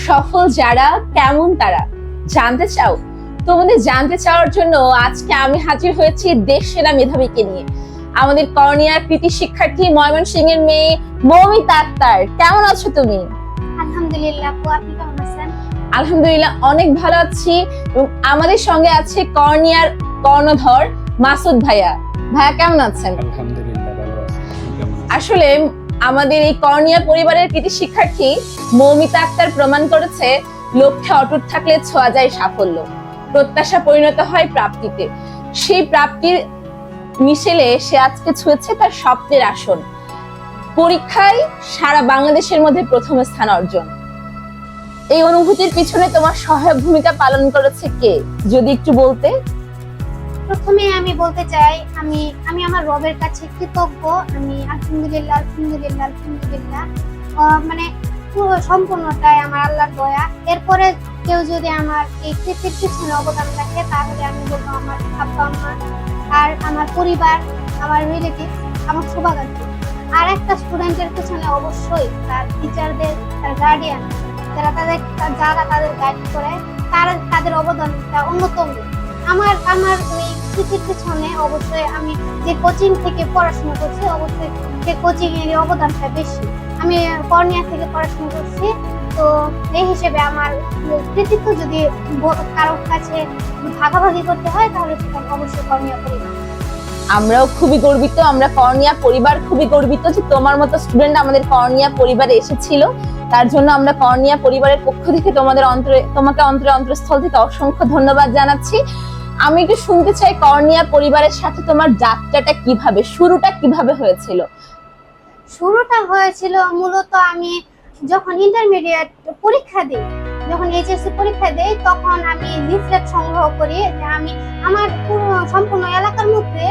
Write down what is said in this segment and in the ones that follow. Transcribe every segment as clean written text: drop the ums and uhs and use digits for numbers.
সফল যারা কেমন তারা জানতে চাও? তোমাদের জানতে চাওয়ার জন্য আজকে আমি হাজির হয়েছি দেশ সেরা মেধাবীকে নিয়ে। আমাদের কর্নিয়ার কৃতি শিক্ষার্থী ময়মনসিংহের মেয়ে মৌমিতা আক্তার। কেমন আছো তুমি? আলহামদুলিল্লাহ আপু, আপনি কেমন আছেন? আলহামদুলিল্লাহ অনেক ভালো আছি। এবং আমাদের সঙ্গে আছে কর্নিয়ার কর্ণধর মাসুদ ভাইয়া। ভাইয়া কেমন আছেন? আলহামদুলিল্লাহ ভালো আছি। আপনি কেমন আছেন? আসলে আমাদের এই কর্নিয়া পরিবারের কৃতি শিক্ষার্থী মৌমিতা আক্তার প্রমাণ করেছে লক্ষ্যে অটুট থাকলে ছোঁয়া যায় সাফল্য, প্রত্যাশা পরিণত হয় প্রাপ্তিতে। সেই প্রাপ্তির মিশেলে সে আজকে ছুঁয়েছে তার স্বপ্নের আসন। পরীক্ষায় সারা বাংলাদেশের মধ্যে প্রথম স্থান অর্জন। এই অনুভূতির পিছনে তোমার সহায়ক ভূমিকা পালন করেছে কে, যদি একটু বলতে? প্রথমে আমি বলতে চাই আমি আমার রবের কাছে কৃতজ্ঞ। আমি আলহামদুলিল্লাহ আলহামদুলিল্লাহ আলহামদুলিল্লাহ মানে পুরো সম্পূর্ণটাই আমার আল্লাহর দয়া। এরপরে কেউ যদি আমার এই কৃতির পিছনে অবদান রাখে তাহলে আমি বলবো আমার আব্বা আম্মা আর আমার পরিবার, আমার রিলেটিভ, আমার শুভাকাঙ্ক্ষী। আর একটা স্টুডেন্টের পিছনে অবশ্যই তার টিচারদের, তার গার্ডিয়ান, যারা তাদের গাইড করে, তাদের অবদানটা অন্যতম। আমার ওই কৃতির পিছনে অবশ্যই আমি যে কোচিং থেকে পড়াশোনা করছি, অবশ্যই সে কোচিং এর অবদানটা বেশি। আমি কর্নিয়া থেকে পড়াশোনা করছি, তো এই হিসেবে আমার কৃতিত্ব যদি কারোর কাছে ভাগাভাগি করতে হয় তাহলে সেটা অবশ্যই কর্নিয়া পরিবার। আমরাও খুবই গর্বিত, আমরা কর্নিয়া পরিবার খুবই গর্বিত যে তোমার মতো স্টুডেন্ট আমাদের কর্নিয়া পরিবারে এসেছিল। তার জন্য আমরা কর্নিয়া পরিবারের পক্ষ থেকে তোমাকে অন্তরস্থল থেকে অসংখ্য ধন্যবাদ জানাচ্ছি। আমি একটু শুনতে চাই কর্নিয়া পরিবারের সাথে তোমার যাত্রাটা কিভাবে, শুরুটা কিভাবে হয়েছিল? শুরুটা হয়েছিল মূলত আমি যখন ইন্টারমিডিয়েট পরীক্ষা দিই, যখন এইচএসসি পরীক্ষা দেই, তখন আমি লিফলেট সংগ্রহ করি যে আমি আমার পুরো সম্পূর্ণ এলাকার মধ্যে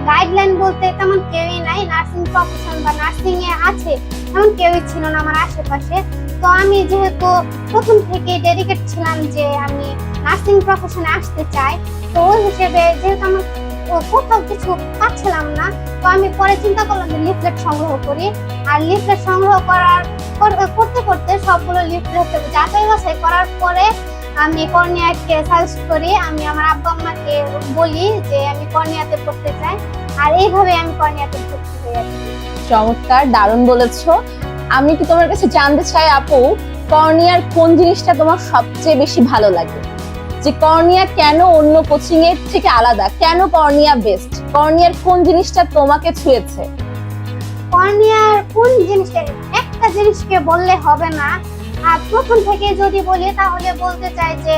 গাইডলাইন বলতে তেমন কেউই নাই, নার্সিং প্রফেশন বা নার্সিং এ আছে তেমন কেউই ছিল না আমার আশেপাশে। তো আমি যেহেতু প্রথম থেকে ডেডিকেট ছিলাম যে আমি নার্সিং প্রফেশনে আসতে চাই, তো ওই হিসেবে যেহেতু আমার কোথাও কিছু পাচ্ছিলাম না, তো আমি পরে চিন্তা করলাম যে লিফলেট সংগ্রহ করি। আর লিফলেট সংগ্রহ করতে করতে সবগুলো লিফলেট যাচাই বাছাই করার পরে আমি কর্নিয়াকে সাজেস্ট করি। আমি আমার আব্বা আম্মাকে বলি যে আমি কর্নিয়াতে পড়তে চাই, আর এইভাবে আমি কর্নিয়াতে ভর্তি হয়ে যাচ্ছি। চমৎকার, দারুণ বলেছো। আমি কি তোমার কাছে জানতে চাই আপু, কর্নিয়ার কোন জিনিসটা তোমার সবচেয়ে বেশি ভালো লাগে? যে কর্নিয়া কেন অন্য কোচিং এর থেকে আলাদা, কেন কর্নিয়া বেস্ট? কর্নিয়ার কোন জিনিসটা তোমাকে ছুঁয়েছে? কর্নিয়ার কোন জিনিসটা, একটা জিনিসকে বললে হবে না। আর প্রথম থেকে যদি বলি তাহলে বলতে চাই যে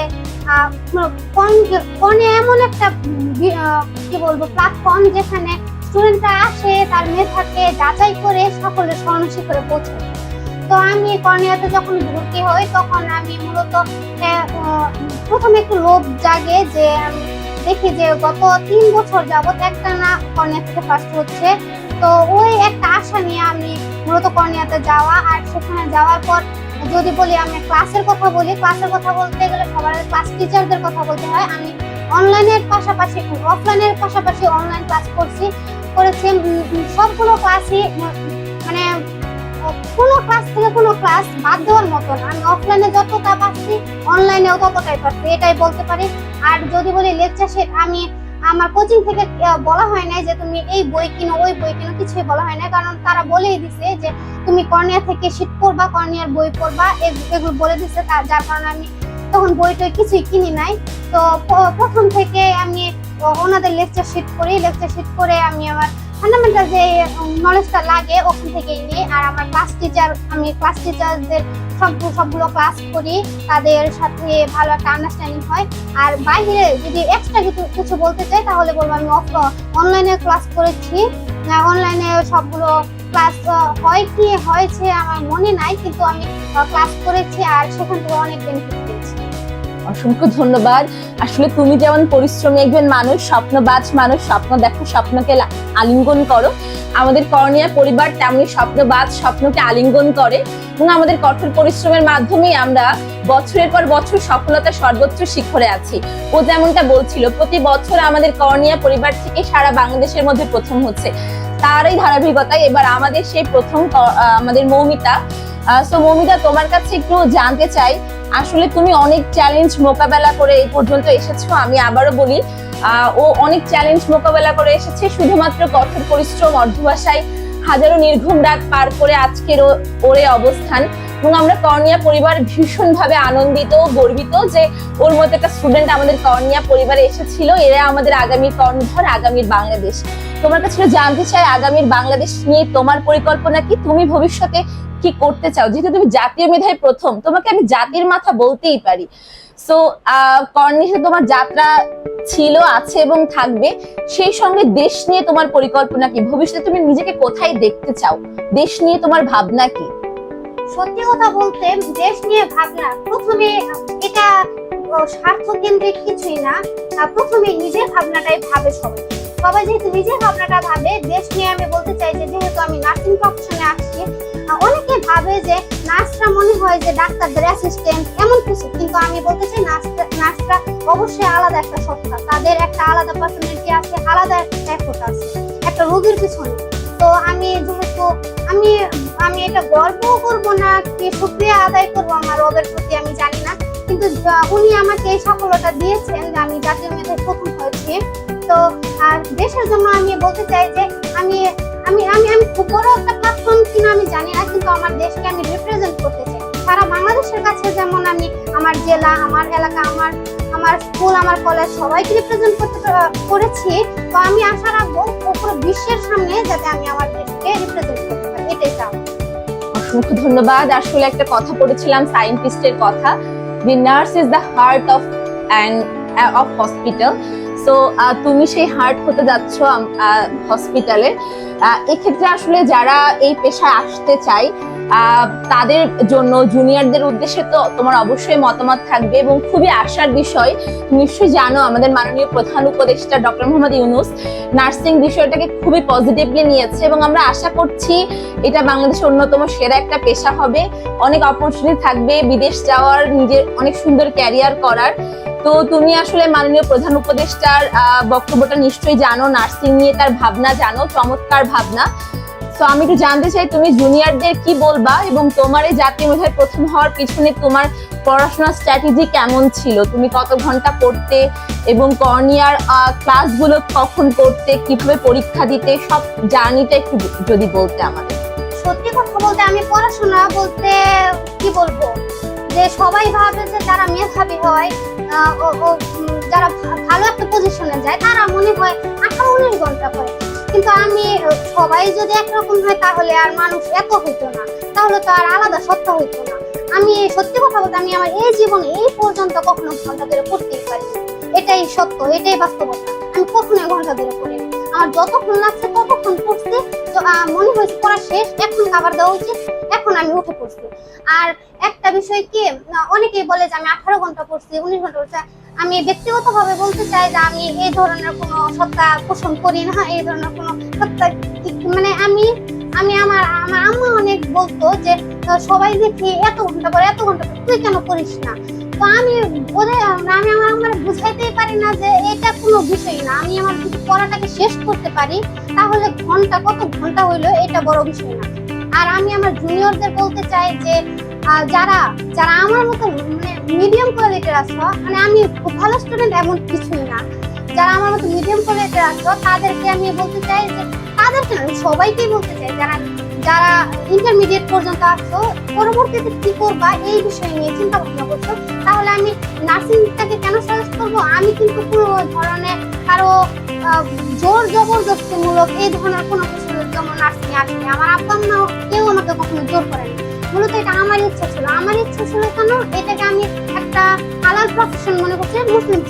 কর্নিয়া এমন একটা কি বলবো প্ল্যাটফর্ম যেখানে স্টুডেন্টরা আসে তার মেধাকে যাচাই করে সাফল্যের স্বর্ণশিখরে পৌঁছায়। তো আমি কর্নিয়াতে যখন ভর্তি হই তখন আমি মূলত প্রথমে একটু লোভ জাগে যে আমি দেখি যে গত 3 বছর যাবত একটা না কর্নিয়া থেকে ফার্স্ট হচ্ছে। তো ওই একটা আশা নিয়ে আমি মূলত কর্নিয়াতে যাওয়া। আর সেখানে যাওয়ার পর যদি বলি আমি ক্লাসের কথা বলতে গেলে সবার ক্লাস টিচারদের কথা বলতে হয়। আমি অনলাইনের পাশাপাশি অফলাইনের পাশাপাশি অনলাইন ক্লাস করেছি। সবগুলো ক্লাসই মানে কোনো ক্লাস থেকে কোনো ক্লাস বাদ দেওয়ার মতন। আমি অফলাইনে যতটা পাচ্ছি অনলাইনেও ততটাই পাচ্ছি, এটাই বলতে পারি। আর যদি বলি লেকচার শিট, আমি আমার কোচিং থেকে বলা হয় না যে তুমি এই বই কিনো ওই বই কিনো, কিছুই বলা হয় না, কারণ তারা বলেই দিছে যে তুমি কর্নিয়া থেকে শিট পড়বা, কর্নিয়ার বই পড়বা, এগুলো বলে দিছে। যার কারণে আমি তখন বইটা কিছুই কিনি নাই। তো প্রথম থেকে আমি ওনাদের লেকচার শিট করে আমি আমার ফান্ডামেন্টাল যে নলেজটা লাগে ওখান থেকেই নিই। আর আমার আমি ক্লাস টিচারদের সবগুলো ক্লাস করি, তাদের সাথে ভালো একটা আন্ডারস্ট্যান্ডিং হয়। আর বাইরে যদি এক্সট্রা কিছু বলতে চাই তাহলে বলবো আমি অনলাইনে ক্লাস করেছি। অনলাইনে সবগুলো ক্লাস হয়েছে আমার মনে নাই, কিন্তু আমি ক্লাস করেছি আর সেখান থেকে অনেক বেনিফিট পেয়েছি। অসংখ্য ধন্যবাদ। আসলে তুমি যেমন পরিশ্রমী একজন মানুষ, স্বপ্নবাজ মানুষ, স্বপ্ন দেখো, স্বপ্নকে আলিঙ্গন করো, আমাদের কর্নিয়া পরিবার তেমনি স্বপ্নবাজ, স্বপ্নকে আলিঙ্গন করে। এবং আমাদের কঠোর পরিশ্রমের মাধ্যমেই আমরা বছরের পর বছর সফলতার সর্বোচ্চ শিখরে আছি। ও যেমনটা বলছিল, প্রতি বছর আমাদের কর্নিয়া পরিবার থেকে সারা বাংলাদেশের মধ্যে প্রথম হচ্ছে। তার এই ধারাবাহিকতায় এবার আমাদের সেই প্রথম আমাদের মৌমিতা সো মৌমিতা, তোমার কাছে একটু জানতে চাই, আসলে তুমি অনেক চ্যালেঞ্জ মোকাবেলা করে এই পর্যন্ত এসেছো। আমি আবারও বলি, ও অনেক চ্যালেঞ্জ মোকাবেলা করে এসেছে, শুধুমাত্র কঠোর পরিশ্রম, অধ্যবসায়, হাজারো নির্ঘুম রাত পার করে আজকের ওর এই অবস্থান। এবং আমরা কর্নিয়া পরিবার ভীষণভাবে আনন্দিত, গর্বিত যে ওর মতো একটা স্টুডেন্ট আমাদের কর্নিয়া পরিবারে এসেছিল। এরা আমাদের আগামীর কর্ণধার, আগামীর বাংলাদেশ। তোমার কাছে জানতে চাই, আগামীর বাংলাদেশ নিয়ে তোমার পরিকল্পনা কি? তুমি ভবিষ্যতে কি করতে চাও? যেহেতু তুমি জাতীয় মেধায় প্রথম, তোমাকে আমি জাতির মাথা বলতেই পারি। সো কর্নিশে তোমার যাত্রা ছিল, আছে এবং থাকবে। সেই সঙ্গে দেশ নিয়ে তোমার পরিকল্পনা কি? ভবিষ্যতে তুমি নিজেকে কোথায় দেখতে চাও? দেশ নিয়ে তোমার ভাবনা কি? সত্যি কথা বলতে, দেশ নিয়ে ভাবনা প্রথমে এটা স্বার্থ কেন্দ্রিক কিছুই না। প্রথমে নিজের ভাবনাটাই ভাবে সবাই। সবাই যেহেতু নিজের ভাবনাটা ভাবে, দেশ নিয়ে আমি বলতে চাই যে যেহেতু আমি নার্সিং প্রফেশনে আসছি, অনেকে ভাবে যে নার্সরা মনে হয় যে ডাক্তারদের অ্যাসিস্ট্যান্ট এমন কিছু, কিন্তু আমি বলতে চাই নার্সরা অবশ্যই আলাদা একটা সত্তা, তাদের একটা আলাদা পার্সোনালিটি আছে, আলাদা একটা এফোর্ট আছে একটা রোগীর পিছনে। তো আমি যেহেতু আমি এটা গর্ব করব না কি শুকরিয়া আদায় করবো আমার রবের প্রতি আমি জানি না, কিন্তু উনি আমাকে এই সাফল্যটা দিয়েছেন যে আমি জাতীয় মেধায় প্রথম হয়েছি। তো দেশের জন্য আমি বলতে চাই যে আমি আমি আমি আমি খুব বড় একটা প্ল্যাটফর্ম কিনা আমি জানি না, কিন্তু আমার দেশকে আমি রিপ্রেজেন্ট করতে চাই সারা বাংলাদেশের কাছে। যেমন আমি আমার জেলা, আমার এলাকা, আমার স্কুল, আমার কলেজ সবাইকে রিপ্রেজেন্ট করেছি। তো আমি আশা রাখবো পুরো বিশ্বের সামনে যাতে আমি আমার দেশকে রিপ্রেজেন্ট করতে পারি, এটাই চাই। অসংখ্য ধন্যবাদ। আসলে একটা কথা পড়েছিলাম সায়েন্টিস্টের কথা, the nurse is the heart of hospital. So তুমি সেই হার্ট হতে যাচ্ছ হসপিটালে। এক্ষেত্রে আসলে যারা এই পেশায় আসতে চায় তাদের জন্য, জুনিয়রদের উদ্দেশ্যে তো তোমার অবশ্যই মতামত থাকবে এবং খুবই আশার বিষয়। নিশ্চয়ই জানো আমাদের মাননীয় প্রধান উপদেষ্টা ডক্টর মোহাম্মদ ইউনূস নার্সিং বিষয়টাকে খুবই পজিটিভলি নিয়েছে এবং আমরা আশা করছি এটা বাংলাদেশের অন্যতম সেরা একটা পেশা হবে। অনেক অপরচুনিটি থাকবে, বিদেশ যাওয়ার, নিজের অনেক সুন্দর ক্যারিয়ার করার। তো তুমি আসলে মাননীয় প্রধান উপদেষ্টার বক্তব্যটা নিশ্চয়ই জানো, নার্সিং নিয়ে তার ভাবনা জানো, চমৎকার ভাবনা। তো আমি একটু জানতে চাই তুমি জুনিয়রদের কি বলবা এবং তোমার এই জাতীয় মেধায় প্রথম হওয়ার পিছনে তোমার পড়াশোনার স্ট্র্যাটেজি কেমন ছিল? তুমি কত ঘন্টা পড়তে এবং কর্নিয়ার ক্লাসগুলো কখন করতে, কিভাবে পরীক্ষা দিতে, সব জার্নিটা একটু যদি বলতে আমাদের। সত্যি কথা বলতে আমি পড়াশোনা বলতে কি বলবো, যে সবাই ভাবে যে যারা মেধাবী হয়, যারা ভালো একটা পজিশনে যায়, তারা মনে হয় 18-19 ঘন্টা পড়ে। কিন্তু আমি সবাই যদি একরকম হয় তাহলে আর মানুষ এত হইতো না, তাহলে তো আর আলাদা সত্তা হইতো না। আমি সত্যি কথা বলতে আমি আমার এই জীবনে এই পর্যন্ত কখনো ঘন্টা ধরে পড়তেই পারি, এটাই সত্য, এটাই বাস্তবতা। আমি কখনো ঘন্টা ধরে পড়িনি, আমার যতক্ষণ লাগছে ততক্ষণ পড়ছি। তো মনে হয়েছে পড়া শেষ, এখন খাবার দেওয়া উচিত, এখন আমি উঠে পড়ছি। আর একটা বিষয় কি, অনেকেই বলে যে আমি 18 ঘন্টা পড়ছি, 19 ঘন্টা পড়ছি। আমি ব্যক্তিগতভাবে বলতে চাই যে আমি এই ধরনের কোনো সত্তা পোষণ করি না, এই ধরনের কোনো সত্তা মানে আমি আমার আম্মা অনেক বলতো যে সবাই দেখি এত ঘন্টা পরে, তুই কেন করিস না? তো আমি আমার আম্মার বুঝাইতেই পারি না যে এটা কোনো বিষয় না। আমি আমার যদি পড়াটাকে শেষ করতে পারি তাহলে কত ঘন্টা হইলো এটা বড় বিষয় না। আর আমি আমার জুনিয়রদের বলতে চাই যে যারা আমার মতো মানে মিডিয়াম কোয়ালিটির আছো, মানে আমি খুব ভালো স্টুডেন্ট এমন কিছুই না, যারা আমার মতো মিডিয়াম কোয়ালিটির আছো তাদেরকে আমি বলতে চাই যে তাদেরকে আমি সবাইকেই বলতে চাই যারা ইন্টারমিডিয়েট পর্যন্ত আসছো, পরবর্তীতে কি করবা এই বিষয় নিয়ে চিন্তা ভাবনা করছো, তাহলে আমি নার্সিংটাকে কেন সাজেস্ট করবো? আমি কিন্তু কোনো ধরনের কারো জোর জবরদস্তিমূলক এই ধরনের কোনো কিছু যেমন নার্সিং আসেনি। আমার আব্বা আম্মা কেউ আমাকে কখনো জোর করেনি, মূলত এটা আমার ইচ্ছা ছিল কেন এটাকে আমি একটা হালাল প্রফেশন মনে করছি। মুসলিম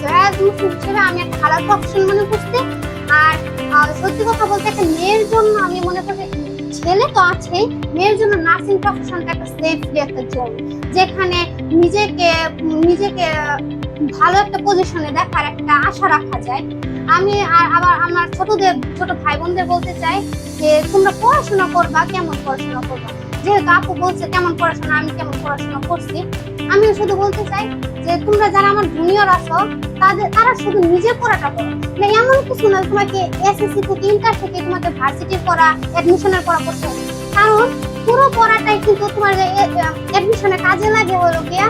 হিসেবে আমি একটা হালাল প্রফেশন মনে করছি। আর সত্যি কথা বলতে একটা মেয়ের জন্য আমি মনে করি, ছেলে তো আছেই, মেয়ের জন্য নার্সিং প্রফেশনটা একটা সেফলি একটা জব, যেখানে নিজেকে ভালো একটা পজিশনে দেখার একটা আশা রাখা যায়। আমি আবার আমার ছোট ভাই বোনদের বলতে চাই যে তোমরা পড়াশোনা করবা, কেমন পড়াশোনা করবা। যেহেতু আপু বলছে কেমন পড়াশোনা, আমি কেমন পড়াশোনা করছি, আমিও শুধু বলতে চাই যে তোমরা যারা আমার জুনিয়র আছো তারা শুধু নিজে পড়াটা করো, মানে এমন কিছু না তোমাকে এসএসসি থেকে ইন্টার থেকে তোমাকে ভার্সিটির পড়া, অ্যাডমিশনের পড়া করতে হবে। কারণ পুরো পড়াটাই কিন্তু তোমার অ্যাডমিশনে কাজে লাগে হলো গিয়া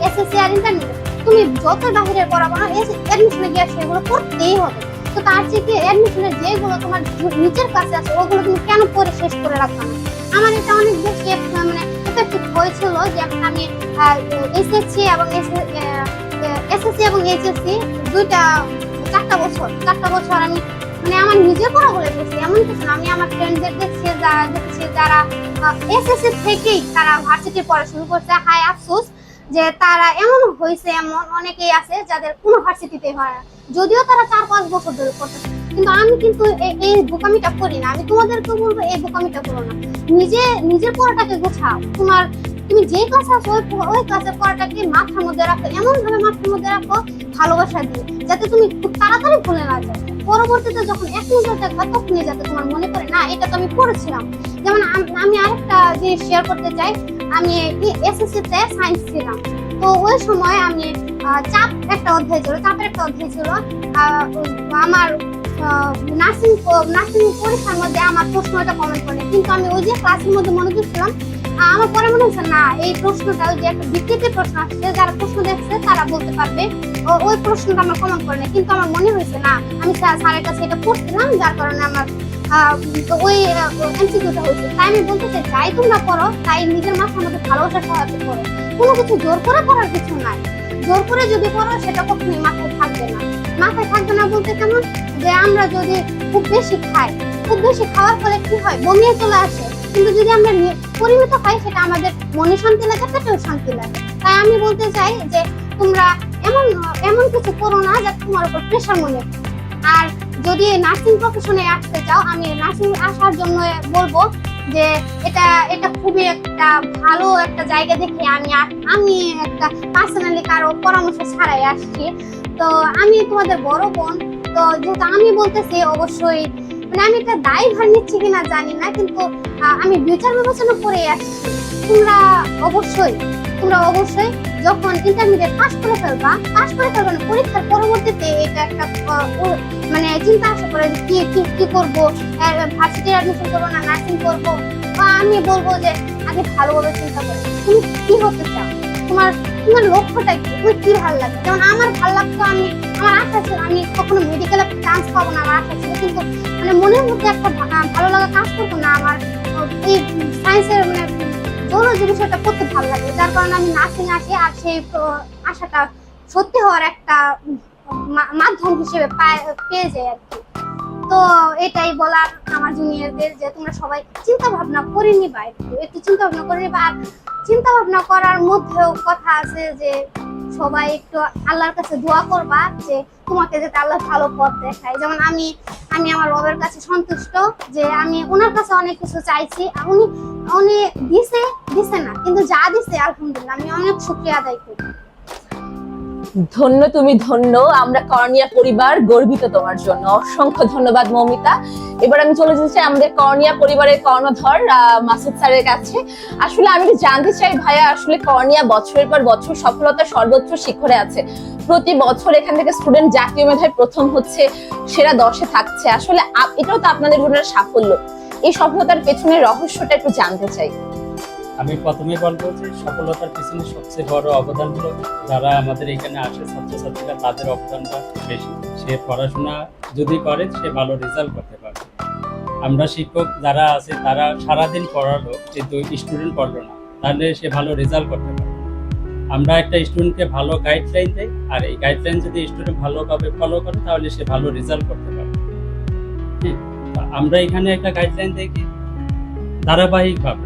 এসএসসি আর ইন্টারমিডিয়েট। তুমি যত বাহিরের পড়াবো না অ্যাডমিশনে গিয়ে সেগুলো করতেই হবে। তো তার থেকে অ্যাডমিশনের যেগুলো তোমার নিচের কাছে আছে ওগুলো তুমি কেন পড়ে শেষ করে রাখবা না? আমার এটা অনেক বেশি মানে এফেক্টিভ হয়েছিল যে আমি এসএসসি এবং এইচএসসি চারটা বছর আমি মানে আমার নিজের পড়া বলে দেখছি, এমন কিছু না। আমি আমার ফ্রেন্ডদের দেখছি যারা এসএসসি থেকেই তারা ভার্সিটি পড়া শুরু করছে। হায় আফসোস যে তারা এমন হয়েছে, এমন অনেকেই আছে যাদের কোনো ভার্সিটিতে হয় না, যদিও তারা 4-5 বছর ধরে করতেছে। কিন্তু আমি কিন্তু এই বোকামিটা করি না। আমি তোমাদেরকে বলবো এই বোকামিটা করো না। নিজের পড়াটাকে গোছাও। তুমি যে ক্লাসে আছো ওই ক্লাসের পড়াটাকে মাথার মধ্যে রাখো, এমন ভাবে মাথার মধ্যে রাখো ভালোবাসা দিয়ে, যাতে তুমি খুব তাড়াতাড়ি ভুলে না যাও। পরবর্তীতে যখন এক নজর দেখবা তখনই যাতে তোমার মনে করে না এটা তো আমি পড়েছিলাম। যেমন আমি আরেকটা জিনিস শেয়ার করতে চাই। আমি এসএসসি তে সায়েন্স ছিলাম, তো ওই সময় আমি চাপের একটা অধ্যায় ছিল আমার নার্সিং পরীক্ষার মধ্যে আমার প্রশ্নটা কমেন্ট করে, কিন্তু আমি ওই যে ক্লাসের মধ্যে মনোযোগ ছিলাম। আমার পরে মনে হচ্ছে না এই প্রশ্নটা যে একটা বিকৃতি প্রশ্ন আসছে, যারা প্রশ্ন দেখছে তারা বলতে পারবে ওই প্রশ্নটা আমার কমেন্ট করে না। কিন্তু আমার মনে হয়েছে না আমি স্যারের কাছে এটা পড়ছিলাম, যার কারণে আমার ওই এমসিকিউটা হয়েছে। তাই আমি বলতে চাই, যাই তোমরা করো তাই নিজের মাথার মধ্যে ভালোবাসার সাহায্য করো। কোনো কিছু জোর করে করার কিছু নাই। জোর করে যদি করো সেটা কখনোই মাথায় থাকবে না বলতে কেমন, যে আমরা যদি খুব বেশি খাওয়ার ফলে কি হয়, বমিয়ে চলে আসে। কিন্তু যদি আমরা পরিমিত খাই সেটা আমাদের মনে শান্তি লাগে, পেটেও শান্তি লাগে। তাই আমি বলতে চাই যে তোমরা এমন কিছু করো না যাতে তোমার উপর প্রেশার মনে হয়। আর যদি নার্সিং প্রফেশনে আসতে চাও, আমি নার্সিং আসার জন্য বলবো যে এটা খুবই একটা ভালো একটা জায়গা দেখে আমি একটা পার্সোনালি কারো পরামর্শ ছাড়াই আসছি। তো আমি তোমাদের বড় বোন, তো যেহেতু আমি বলতেছি অবশ্যই মানে আমি একটা দায়ভার নিচ্ছি কিনা জানি না, কিন্তু আমি বিচার বিবেচনা করে আসছি। তোমরা অবশ্যই যখন ইন্টারমিডিয়েট পাস করে ফেলবা না, পরীক্ষার পরবর্তীতে এটা একটা মানে চিন্তা আসা করে কি করবো, ভার্সিটি অ্যাডমিশন করবো না নার্সিং করবো। আমি বলবো যে আগে ভালোভাবে চিন্তা করো তুমি কি হতে চাও, তোমার লক্ষ্যটা কি, তোমার কি ভালো লাগে। যেমন আমার ভালো লাগতো, আমার আশা ছিল আমি কখনো মেডিকেলে চান্স পাবো না, আমার আশা ছিল। কিন্তু মানে মনের মধ্যে একটা ভালো লাগা কাজ করতো না আমার এই সায়েন্সের মানে জরুরি বিষয়টা করতে ভালো লাগে, যার কারণে আমি নার্সিং আসি। আর সেই আশাটা সত্যি হওয়ার একটা মাধ্যম হিসেবে পেয়ে যায় আর কি। তো এটাই বলার আমার জুনিয়রদের, যে তোমরা সবাই চিন্তা ভাবনা করে নিবা, একটু চিন্তা ভাবনা করে নিবা। আর চিন্তা ভাবনা করার মধ্যেও কথা আছে যে সবাই একটু আল্লাহর কাছে দোয়া করবা যে তোমাকে যাতে আল্লাহ ভালো পথ দেখায়। যেমন আমি আমার রবের কাছে সন্তুষ্ট যে আমি ওনার কাছে অনেক কিছু চাইছি, উনি দিছে না, কিন্তু যা দিছে আলহামদুলিল্লাহ আমি অনেক শুকরিয়া আদায় করি। ধন্য তুমি, ধন্য আমরা কর্নিয়া পরিবার গর্বিত তোমার জন্য। অসংখ্য ধন্যবাদ মৌমিতা। এবার আমি চলে যেতে চাই আমাদের কর্নিয়া পরিবারের কর্ণধর মাসুদ স্যারের কাছে। আসলে আমি জানতে চাই ভাইয়া, আসলে কর্নিয়া বছরের পর বছর সফলতার সর্বোচ্চ শিখরে আছে। প্রতি বছর এখান থেকে স্টুডেন্ট জাতীয় মেধায় প্রথম হচ্ছে, সেরা 10-এ থাকছে। আসলে এটাও তো আপনাদের জন্য সাফল্য। এই সফলতার পেছনে রহস্যটা একটু জানতে চাই। আমি প্রথমে বলবো যে সফলতার পিছনে সবচেয়ে বড় অবদান হলো যারা আমাদের এখানে আসে ছাত্রছাত্রীরা, তাদের অবদানটা বেশি। সে পড়াশোনা যদি করে সে ভালো রেজাল্ট করতে পারবে। আমরা শিক্ষক যারা আছে তারা সারাদিন পড়ালো কিন্তু স্টুডেন্ট পড়লো না, তাহলে সে ভালো রেজাল্ট করতে পারবে। আমরা একটা স্টুডেন্টকে ভালো গাইডলাইন দেই, আর এই গাইডলাইন যদি স্টুডেন্ট ভালোভাবে ফলো করে তাহলে সে ভালো রেজাল্ট করতে পারবে। আমরা এখানে একটা গাইডলাইন দেখি ধারাবাহিকভাবে।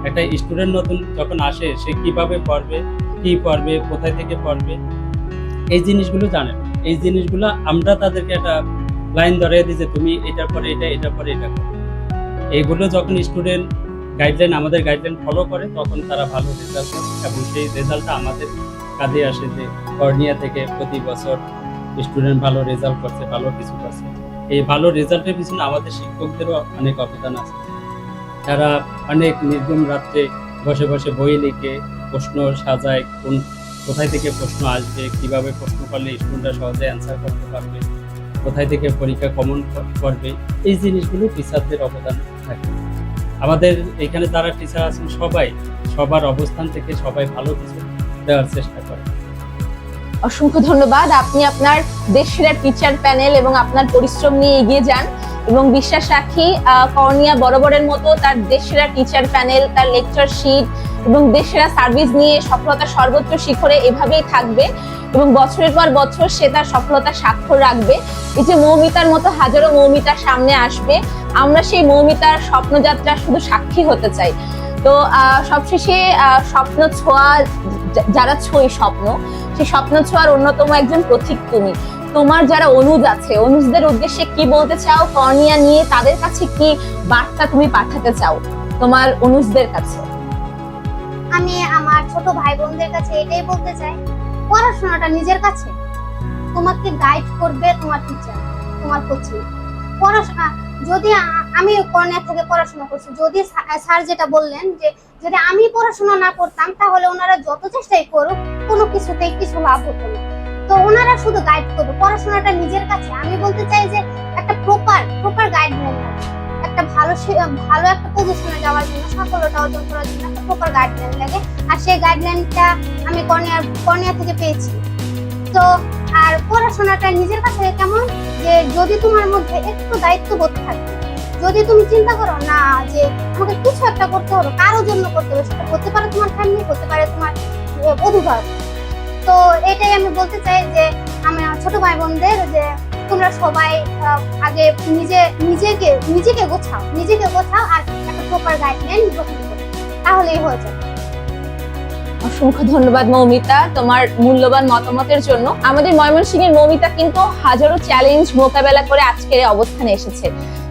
একটা স্টুডেন্ট নতুন যখন আসে সে কিভাবে পড়বে, কি পড়বে, কোথায় থেকে পড়বে, এই জিনিসগুলো জানে। এই জিনিসগুলো আমরা তাদেরকে একটা লাইন ধরিয়ে দিই যে তুমি এটার পরে এটা, এটার পরে এটা করো। এইগুলো যখন স্টুডেন্ট আমাদের গাইডলাইন ফলো করে তখন তারা ভালো রেজাল্ট করে, এবং সেই রেজাল্টটা আমাদের কাজে আসে যে কর্নিয়া থেকে প্রতি বছর স্টুডেন্ট ভালো রেজাল্ট করছে, ভালো কিছু করছে। এই ভালো রেজাল্টের পিছনে আমাদের শিক্ষকদেরও অনেক অবদান আছে। তারা অনেক নির্ঘুম রাত্রে বসে বসে বই লিখে প্রশ্ন সাজায়, কোথায় থেকে প্রশ্ন আসবে, কিভাবে প্রশ্ন করলে স্টুডেন্টরা সহজে অ্যান্সার করতে পারবে, কোথায় থেকে পরীক্ষা কমন করবে, এই জিনিসগুলো টিচারদের অবদান থাকে। আমাদের এখানে যারা টিচার আছেন সবাই সবার অবস্থান থেকে সবাই ভালো কিছু দেওয়ার চেষ্টা করে। অসংখ্য ধন্যবাদ। আপনি আপনার দেশসেরা টিচার প্যানেল এবং আপনার পরিশ্রম নিয়ে এগিয়ে যান এবং বিশ্বাস রাখি কর্নিয়া বরাবরের মতো তার দেশসেরা টিচার প্যানেল, তার লেকচার শিট এবং দেশসেরা সার্ভিস নিয়ে সফলতার সর্বোচ্চ শিখরে এভাবেই থাকবে এবং বছরের পর বছর সে তার সফলতার স্বাক্ষর রাখবে। এই যে মৌমিতার মতো হাজারো মৌমিতার সামনে আসবে, আমরা সেই মৌমিতার স্বপ্নযাত্রা শুধু সাক্ষী হতে চাই। তো সবশেষে স্বপ্ন ছোঁয়া, যারা ছোঁয় স্বপ্ন, সেই স্বপ্ন ছোঁয়ার অন্যতম একজন পথিক তুমি। তোমার যারা অনুজ আছে, অনুজদের উদ্দেশ্যে কি বলতে চাও কর্নিয়া নিয়ে? তাদের কাছে কি বার্তা তুমি পাঠাতে চাও তোমার অনুজদের কাছে? আমি আমার ছোট ভাই বোনদের কাছে এটাই বলতে চাই, পড়াশোনাটা নিজের কাছে। তোমাকে গাইড করবে তোমার টিচার, তোমার কোচিং। পড়াশোনা যদি আমি কর্নিয়া থেকে পড়াশোনা করছি, যদি স্যার যেটা বললেন যে যদি আমি পড়াশোনা না করতাম তাহলে ওনারা যত চেষ্টাই করুক কোনো কিছুতেই কিছু লাভ হতো না। তো ওনারা শুধু গাইড করবে, পড়াশোনাটা নিজের কাছে। আমি বলতে চাই যে একটা প্রপার গাইডলাইন লাগে, একটা ভালো একটা পজিশনে যাওয়ার জন্য, সাফল্যতা অর্জন করার জন্য একটা প্রপার গাইডলাইন লাগে। আর সেই গাইডলাইনটা আমি কর্নিয়া থেকে পেয়েছি। তো আর পড়াশোনাটা নিজের কাছে কেমন, যে যদি তোমার মধ্যে একটু দায়িত্ববোধ থাকে, যদি তুমি চিন্তা করো না যে আমাকে কিছু একটা করতে হবে, কারোর জন্য করতে হবে, সেটা হতে পারে তোমার ফ্যামিলি, হতে পারে তোমার অভিভাবক। তো এটাই আমি বলতে চাই যে আমি ছোট ভাই বোনদের যে তোমরা সবাই আগে নিজেকে গোছাও আর একটা প্রপার গাইডলাইন গ্রহণ করো, তাহলেই হয়ে যাবে। অসংখ্য ধন্যবাদ মৌমিতা তোমার মূল্যবান মতামতের জন্য। আমাদের ময়মনসিংহের মৌমিতা কিন্তু হাজারো চ্যালেঞ্জ মোকাবেলা করে আজকের এই অবস্থানে এসেছে।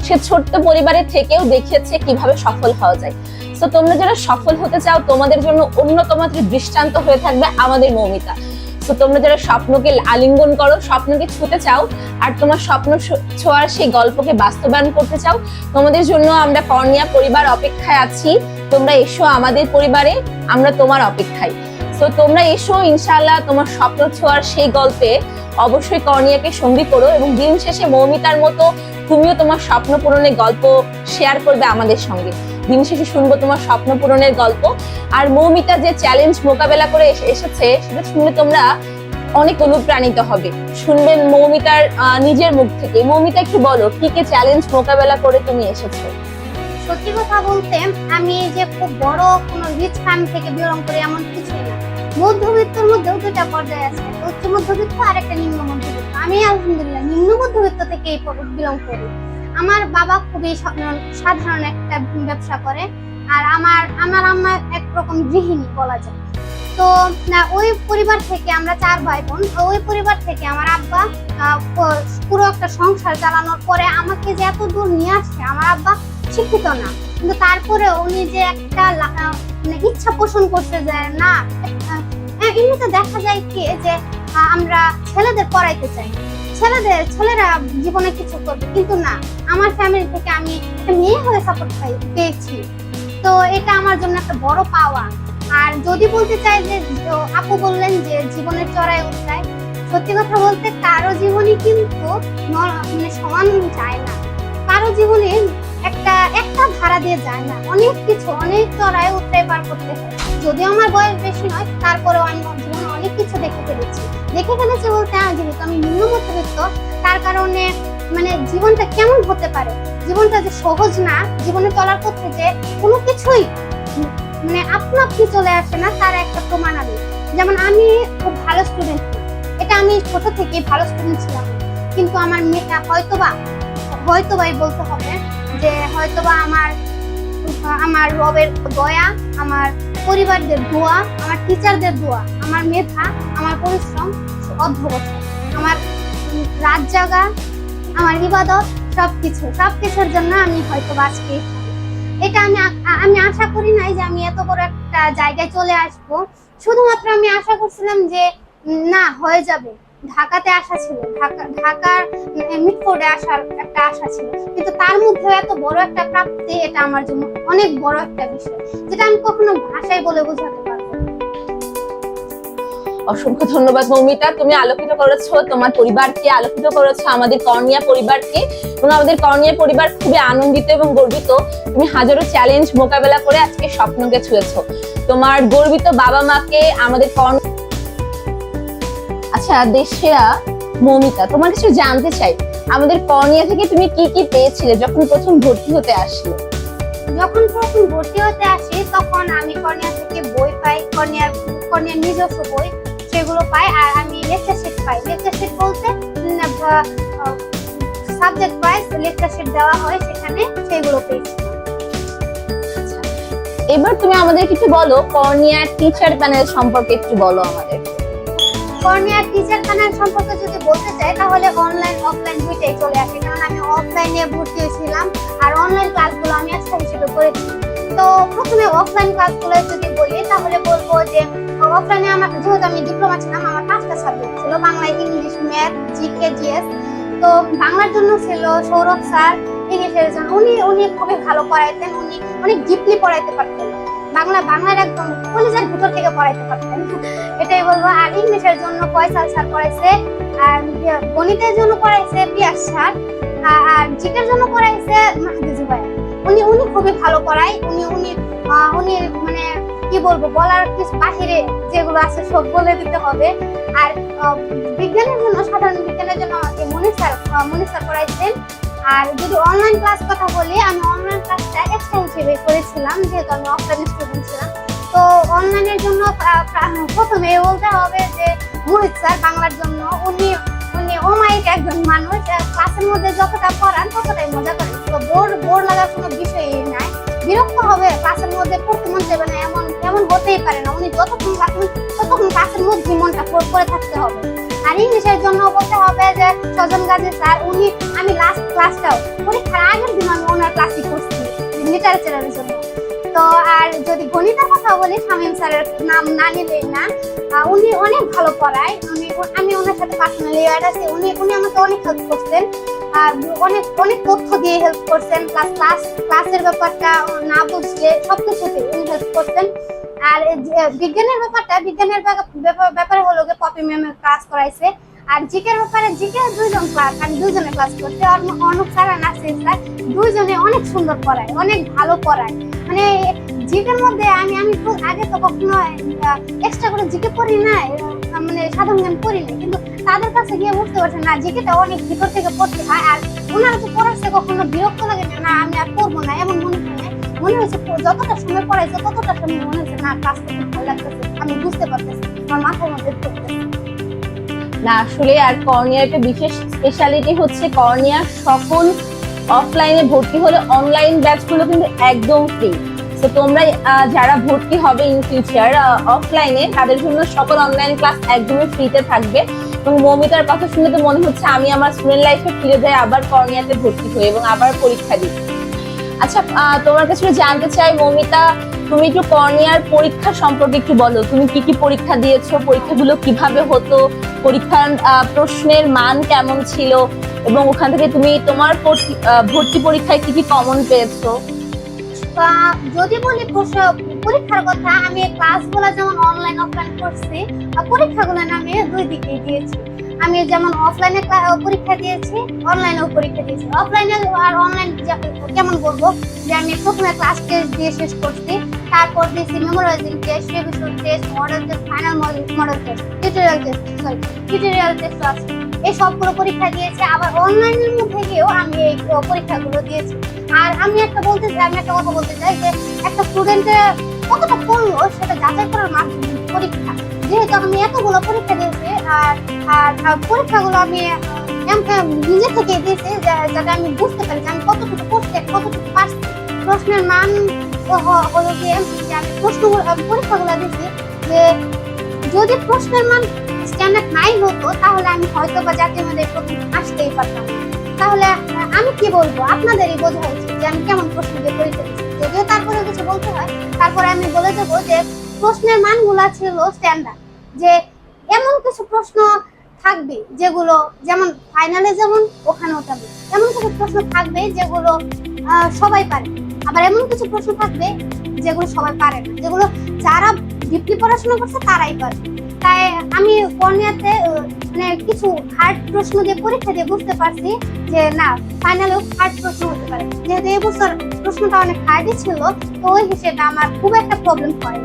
সে ছোট্ট পরিবারের থেকেও দেখিয়েছে কিভাবে সফল হওয়া যায়। তো তোমরা যারা সফল হতে চাও, তোমাদের জন্য অন্যতম দৃষ্টান্ত হয়ে থাকবে আমাদের মৌমিতা। তো তোমরা যারা স্বপ্নকে আলিঙ্গন করো, স্বপ্নকে ছুঁতে চাও আর তোমার স্বপ্ন ছোঁয়ার সেই গল্পকে বাস্তবায়ন করতে চাও, তোমাদের জন্য আমরা কর্নিয়া পরিবার অপেক্ষায় আছি। তোমরা এসো আমাদের পরিবারে, আমরা তোমার অপেক্ষায়। তো তোমরা এসো, ইনশাআল্লাহ তোমার স্বপ্ন ছোঁয়ার সেই গল্পে অবশ্যই কর্নিয়াকে সঙ্গী করো এবং দিন শেষে মৌমিতার মতো তুমিও তোমার স্বপ্ন পূরণের গল্প শেয়ার করবে আমাদের সঙ্গে। দিন শেষে শুনবো তোমার স্বপ্ন পূরণের গল্প। আর মৌমিতা যে চ্যালেঞ্জ মোকাবেলা করে এসেছে সেটা শুনে তোমরা অনেক অনুপ্রাণিত হবে। শুনবেন মৌমিতার নিজের মুখ থেকে। মৌমিতা, একটু বলো কি কি চ্যালেঞ্জ মোকাবেলা করে তুমি এসেছো? সত্যি কথা বলতে আমি যে খুব বড় কোনো রিচ ফ্যামিলি থেকে বিলং করি এমন কিছুই না। মধ্যবিত্তের মধ্যেও দুটা পর্যায়ে আছে, উচ্চ মধ্যবিত্ত আর একটা নিম্ন মধ্যবিত্ত। আমি আলহামদুলিল্লাহ নিম্ন মধ্যবিত্ত থেকে বিলং করি। আমার বাবা খুবই সাধারণ একটা ব্যবসা করে, আর আমার আম্মা একরকম গৃহিণী বলা যায়। তো ওই পরিবার থেকে আমরা 4 ভাই বোন। ওই পরিবার থেকে আমার আব্বা পুরো একটা সংসার চালানোর পরে আমাকে যে এত দূর নিয়ে আসছে, আমার আব্বা শিক্ষিত না, কিন্তু তারপরে উনি যে একটা ইচ্ছা পোষণ করতে যায় না। এমনিতে দেখা যায় কি যে আমরা ছেলেদের পড়াইতে চাই, ছেলেরা জীবনে কিছু করবে, কিন্তু না, আমার ফ্যামিলি থেকে আমি একটা মেয়ে হয়ে সাপোর্ট পেয়েছি। তো এটা আমার জন্য একটা বড় পাওয়া। আর যদি বলতে চাই যে আপু বললেন যে জীবনের চড়াই উতরাই, সত্যি কথা বলতে কারো জীবনই কিন্তু সমান যায় না। কারো জীবনে একটা ধারা দিয়ে যায় না, অনেক কিছু, অনেক চড়াই উতরাই পার করতে হয়। যদিও আমার বয়স বেশি নয়, তারপরেও আমি জীবনে অনেক কিছু দেখে ফেলেছি বলতে যেহেতু আমি নিম্ন মধ্যবিত্ত, তার কারণে জীবনটা কেমন হতে পারে, জীবনটা যে সহজ না, জীবনে চলার পথে যে কোনো কিছুই আপনি চলে আসে না, তার একটা প্রমাণ আমি। যেমন আমি খুব ভালো স্টুডেন্ট, এটা আমি ছোট থেকে ভালো স্টুডেন্ট ছিলাম, কিন্তু আমার মেয়েটা হয়তোবাই বলতে হবে যে হয়তোবা আমার রবের দয়া, আমার পরিবারদের দোয়া, আমার টিচারদের দোয়া, আমার মেধা, আমার পরিশ্রম, অধ্যবসায়, আমার রাত জাগা, আমার ইবাদত, সবকিছুর জন্য আমি হয়তো আজকে এটা আমি আশা করি নাই যে আমি এত বড় একটা জায়গায় চলে আসব। শুধুমাত্র আমি আশা করছিলাম যে না, হয়ে যাবে। ঢাকাতে আশা ছিল, ঢাকার মিটফোর্ডে আসার একটা আশা ছিল, কিন্তু তার মধ্যে এত বড় একটা প্রাপ্তি, এটা আমার জন্য অনেক বড় একটা বিষয়, যেটা আমি কখনো ভাষায় বলে বোঝাতে পারবো না। অসংখ্য ধন্যবাদ মৌমিতা, তুমি আলোকিত করেছো তোমার পরিবারকে, আলোকিত করেছো আমাদের কর্নিয়া পরিবারকে, এবং আমাদের কর্নিয়া পরিবার খুবই আনন্দিত এবং গর্বিত। তুমি হাজারো চ্যালেঞ্জ মোকাবেলা করে আজকে স্বপ্নকে ছুঁয়েছো। তোমার গর্বিত বাবা মাকে আমাদের আচ্ছা দেশসেরা মৌমিতা, তোমার কিছু জানতে চাই, আমাদের কর্নিয়া থেকে তুমি কি কি পেয়েছিলে যখন প্রথম ভর্তি হতে আসলে? যখন প্রথম ভর্তি হতে আসি তখন আমি কর্নিয়া থেকে বই পাই, কর্নিয়ার নিজস্ব বই সেগুলো পাই, আর আমি লেকচার শিট পাই। লেকচার শিট বলতে সাবজেক্ট ওয়াইজ লেকচার শিট দেওয়া হয়, সেখানে সেগুলো পেয়েছি। এবার তুমি আমাদের কিছু বলো কর্নিয়ার টিচার প্যানেল সম্পর্কে, একটু বলো আমাদের। কর্নিয়ার টিচার প্যানেল সম্পর্কে যদি বলতে চাই তাহলে অনলাইন অফলাইন দুইটাই চলে আসে, কারণ আমি অফলাইনে ভর্তি হয়েছিলাম আর অনলাইন ক্লাসগুলো আমি একটা হিসেবে করেছি। তো প্রথমে অফলাইন ক্লাসগুলো যদি বলি তাহলে বলবো যে অফলাইনে আমার, যেহেতু আমি ডিপ্লোমা ছিলাম, আমার 5টা সাবজেক্ট ছিল, Bangla, English, math, GK, GS. তো বাংলার জন্য ছিল সৌরভ স্যার, ইংলিশের জন্য উনি খুবই ভালো পড়াইতেন, উনি অনেক ডিপলি পড়াইতে পারতেন, বাংলার একদম কলিজার ভিতর থেকে পড়াইতে পারতেন, এটাই বলবো। আর ইংলিশের জন্য ফয়সাল স্যার পড়াইছে, আর গণিতের জন্য পড়াইছে পিয়াস স্যার, আর জিকের জন্য পড়াইছে মাহদি জুবাইর। উনি খুবই ভালো পড়ায়, উনি মানে কি বলবো, বলার কিছু বাহিরে যেগুলো আছে সব বলে দিতে হবে। আর বিজ্ঞানের জন্য, সাধারণ বিজ্ঞানের জন্য আমাকে মনির স্যার পড়াইছেন। আর যদি অনলাইন ক্লাস কথা বলি, আমি অনলাইন ক্লাসটা এক্সট্রা হিসেবে করেছিলাম, যেহেতু আমি অফলাইন স্টুডেন্ট ছিলাম। তো অনলাইনের জন্য প্রথমে বলতে হবে যে মোহিত স্যার বাংলার জন্য, উনি অমায়িক একজন মানুষ, ক্লাসের মধ্যে যতটা পড়ান ততটাই মজা করেন। তো বোর লাগার কোনো বিষয়ই নাই, বিরক্ত হবে ক্লাসের মধ্যে পড়তে মন চাইবে না এমন হতেই পারে না। উনি যতক্ষণ ক্লাসের মধ্যে মনটা করে থাকতে হবে। আর ইংলিশের জন্য বলতে হবে যে সজন গাজী স্যার, আমি লাস্ট ক্লাসটাও পরীক্ষার আগের দিন আমি ওনার ক্লাসই করছি লিটারেচারের জন্য। তো আর যদি গণিতের কথা বলি, শামীম স্যারের নাম না নিলেই না, উনি অনেক ভালো পড়ায়, আমি ওনার সাথে পার্সোনালি আছি, উনি আমাকে অনেক হেল্প করতেন, অনেক তথ্য দিয়ে হেল্প করতেন, ক্লাসের ব্যাপারটা না বুঝলে সবকিছুতে উনি হেল্প করতেন। আর বিজ্ঞানের ব্যাপারে হলো যে পপি ম্যামের ক্লাস করাইছে। আর জিকের ব্যাপারে আমি দুজনে ক্লাস করতে, অনুপ স্যার আর নাসির স্যার দুইজনে অনেক সুন্দর পড়ায়, অনেক ভালো পড়ায়। মানে জিকের মধ্যে আমি আগে তো কখনো এক্সট্রা করে জিকে পড়ি না, মানে সাধারণ জ্ঞান পড়ি না, কিন্তু তাদের কাছে গিয়ে বুঝতে পারছে না জিকেটা অনেক ভিতর থেকে পড়তে হয়। আর ওনারা তো পড়াচ্ছে কখনো বিরক্ত লাগে না আমি আর পড়বো না এমন মনে হয় না, মনে হয়েছে যতটা সময় পড়াইছে ততটা সময় মনে হচ্ছে না ক্লাসটা খুব ভালো লাগতেছে, আমি বুঝতে পারতেছি, আমার মাথার মধ্যে ঢুকতেছে না। আসলে আর কর্নিয়ার একটা বিশেষ স্পেশালিটি হচ্ছে কর্নিয়ার সকল অফলাইনে ভর্তি হলে অনলাইন ব্যাচগুলো কিন্তু একদম ফ্রি। তো তোমরা যারা ভর্তি হবে ইন ফিউচার অফলাইনে, তাদের জন্য সকল অনলাইন ক্লাস একদমই ফ্রিতে থাকবে। এবং মৌমিতার কথা শুনে তো মনে হচ্ছে আমি আমার স্টুডেন্ট লাইফে ফিরে যাই, আবার কর্নিয়াতে ভর্তি হই এবং আবার পরীক্ষা দিই। আচ্ছা, তোমার কাছে জানতে চাই মৌমিতা, তুমি একটু কর্নিয়ার পরীক্ষা সম্পর্কে একটু বলো। তুমি কি কি পরীক্ষা দিয়েছো, পরীক্ষাগুলো কিভাবে হতো, পরীক্ষার প্রশ্নের মান কেমন ছিল, এবং ওখান থেকে তুমি তোমার ভর্তি পরীক্ষায় কি কি কমন পেয়েছো? যদি বলি পরীক্ষার কথা, আমি ক্লাসগুলো যেমন অনলাইন অফলাইন করছি, পরীক্ষাগুলো আমি দুই দিকেই দিয়েছি। আমি যেমন অফলাইনে পরীক্ষা দিয়েছি, অনলাইনেও পরীক্ষা দিয়েছি। অফলাইনে আর অনলাইন কেমন বলবো, যে আমি প্রথমে ক্লাস টেস্ট দিয়ে শেষ করছি, তারপর দিয়েছি memorising test, revision test, model test, final model test, tutorial test আছে, এই সবগুলো পরীক্ষা দিয়েছি। আবার অনলাইনের মধ্যে গিয়েও আমি এই পরীক্ষাগুলো দিয়েছি। আর আমি একটা কথা বলতে চাই যে একটা স্টুডেন্টের কতটা পড়লো সেটা যাচাই করার মাধ্যমে পরীক্ষা। যেহেতু আমি এতগুলো পরীক্ষা দিয়েছি, আর পরীক্ষাগুলো আমি নিজে থেকে দিয়েছি, যাতে আমি বুঝতে পারি যে আমি কতটুকু পড়ছি, কতটুকু পারছি। প্রশ্নের মান হলো যে আমি পরীক্ষাগুলো দিয়েছি যে যদি প্রশ্নের মান স্ট্যান্ডার্ড নাই হতো তাহলে আমি হয়তো বা জাতীয় মেধায় প্রথম আসতেই পারতাম। তাহলে আমি কি বলবো, আপনাদেরই বোঝা উচিত যে আমি কেমন প্রশ্ন দিয়ে পরীক্ষা দিচ্ছি। যদিও তারপরে কিছু বলতে হয়, তারপরে আমি বলে দেবো যে প্রশ্নের মানগুলা ছিল স্ট্যান্ডার্ড, যে এমন কিছু প্রশ্ন থাকবে যেগুলো যেমন ফাইনালে যেমন ওখানেও যাবে, এমন কিছু প্রশ্ন থাকবে যেগুলো সবাই পারে, আবার এমন কিছু প্রশ্ন থাকবে যেগুলো সবাই পারে না, যেগুলো ডিপলি পড়াশোনা করছে তারাই পারে। তাই আমি কর্নিয়াতে মানে কিছু হার্ড প্রশ্ন দিয়ে পরীক্ষা দিয়ে বুঝতে পারছি যে না, ফাইনালেও হার্ড প্রশ্ন হতে পারে। যেহেতু এবছর প্রশ্নটা অনেক হার্ডই ছিল, তো ওই হিসেবে আমার খুব একটা প্রবলেম হয়।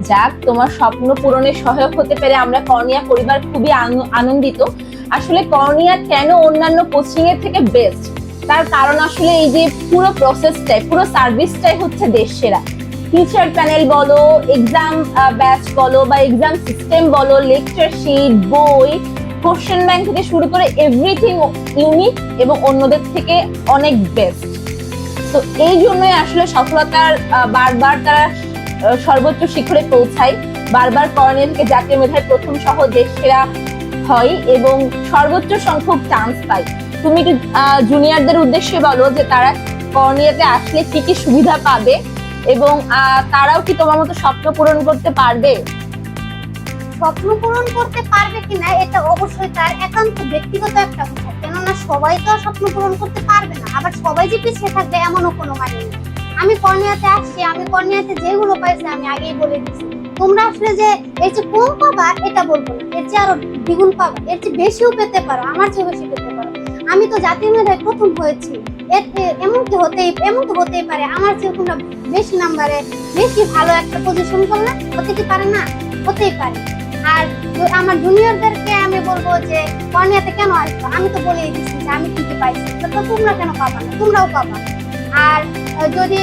যাক, তোমার স্বপ্ন পূরণে সহায়ক হতে পেরে আমরা কর্নিয়া পরিবার খুবই আনন্দিত। আসলে কর্নিয়া কেন অন্যান্য কোচিং এর থেকে বেস্ট, তার কারণ আসলে এই যে পুরো প্রসেসটাই, পুরো সার্ভিসটাই হচ্ছে দেশ সেরা। টিচার প্যানেল বলো, এক্সাম ব্যাচ বলো বা এক্সাম সিস্টেম বলো, লেকচার শিট, বই, কোশ্চেন ব্যাংক থেকে শুরু করে এভরিথিং ইউনিক এবং অন্যদের থেকে অনেক বেস্ট। তো এই জন্যই আসলে সফলতার বারবার তারা সর্বোচ্চ শিখরে পৌঁছায়, বারবার কর্নিয়া থেকে জাতীয় মেধায় প্রথম সহ দেশ সেরা হয় এবং সর্বোচ্চ সংখ্যক চান্স পায়। তুমি একটু জুনিয়রদের উদ্দেশ্যে বলো যে তারা কর্নিয়াতে আসলে কি কি সুবিধা পাবে এবং তারাও কি তোমার মতো স্বপ্ন পূরণ করতে পারবে? স্বপ্ন পূরণ করতে পারবে কিনা এটা অবশ্যই তার একান্ত ব্যক্তিগত একটা কথা, কেননা সবাই তো স্বপ্ন পূরণ করতে পারবে না, আবার সবাই যে পিছিয়ে থাকবে এমনও কোনো মানে নেই। আমি কর্নিয়াতে আসছি, আমি কর্নিয়াতে যেগুলো পাইছি আমি আগেই বলে দিচ্ছি। তোমরা আসলে যে এর চেয়ে কম পাবা এটা বলবো না, এর চেয়ে আরো দ্বিগুণ পাবা, এর চেয়ে বেশিও পেতে পারো, আমার চেয়ে বেশি পেতে পারো। আমি তো জাতীয় মেধায় প্রথম হয়েছি, এমন তো হতেই পারে আমার চেয়ে তোমরা বেশি নাম্বারে বেশি ভালো একটা পজিশন করলে, হতে কি পারে না? হতেই পারে। আর আমার জুনিয়রদেরকে আমি বলবো যে কর্নিয়াতে কেন আসবো, আমি তো বলেই দিচ্ছি যে আমি কি কি পাইছি, তো তোমরা কেন পাবা না? তোমরাও পাবা। আর যদি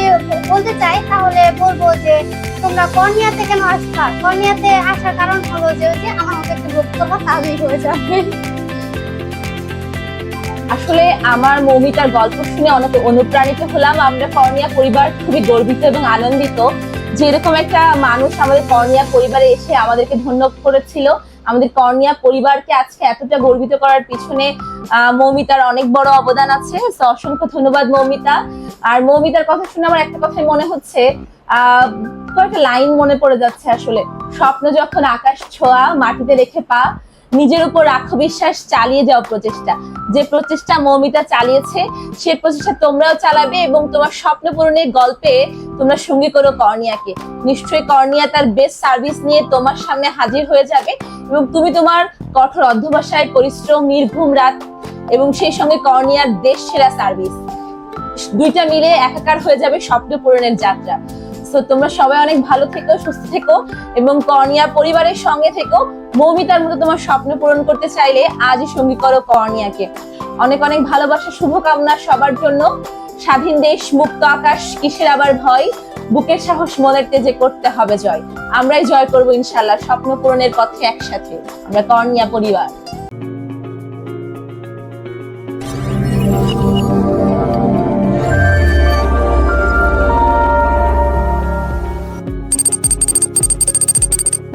বলতে চাই তাহলে বলবো যে তোমরা কর্নিয়াতে কেন আসবা, কর্নিয়াতে আসার কারণ হলো যে আমার মতো একটু লোক করবো, তাহলেই হয়ে যাবে। আসলে আমার মৌমিতার গল্প শুনে অনেক অনুপ্রাণিত হলাম। আমরা কর্নিয়া পরিবার খুবই গর্বিত এবং আনন্দিত যে এরকম একটা মানুষ আমাদের কর্নিয়া পরিবারে এসে আমাদেরকে ধন্য করেছিল। আমাদের কর্নিয়া পরিবারকে আজকে এতটা গর্বিত করার পিছনে মৌমিতার অনেক বড় অবদান আছে। তো অসংখ্য ধন্যবাদ মৌমিতা। আর মৌমিতার কথা শুনে আমার একটা কথাই মনে হচ্ছে, কয়েকটা লাইন মনে পড়ে যাচ্ছে আসলে। স্বপ্ন যখন আকাশ ছোঁয়া, মাটিতে রেখে পা, নিজের উপর রাখো বিশ্বাস, চালিয়ে যাও প্রচেষ্টা। যে প্রচেষ্টা মৌমিতা চালিয়েছে, সে প্রচেষ্টা তোমরাও চালাবে এবং তোমার স্বপ্ন পূরণের গল্পে তোমরা সঙ্গী করো কর্নিয়াকে। নিশ্চয়ই কর্নিয়া তার বেস্ট সার্ভিস নিয়ে তোমার সামনে হাজির হয়ে যাবে এবং তুমি তোমার কঠোর অধ্যবসায়, পরিশ্রম, নির্ঘুম রাত এবং সেই সঙ্গে কর্নিয়ার দেশ সেরা সার্ভিস, দুইটা মিলে একাকার হয়ে যাবে স্বপ্ন পূরণের যাত্রা। তো তোমরা সবাই অনেক ভালো থেকো, সুস্থ থেকো এবং কর্নিয়া পরিবারের সঙ্গে থেকো। মৌমিতার মতো তোমার স্বপ্ন পূরণ করতে চাইলে আজই সঙ্গী করো কর্নিয়াকে। অনেক অনেক ভালোবাসা, শুভকামনা সবার জন্য। স্বাধীন দেশ, মুক্ত আকাশ, কিসের আবার ভয়, বুকের সাহস, মনের তেজে করতে হবে জয়। আমরাই জয় করবো ইনশাল্লাহ স্বপ্ন পূরণের পথে একসাথে, আমরা কর্নিয়া পরিবার।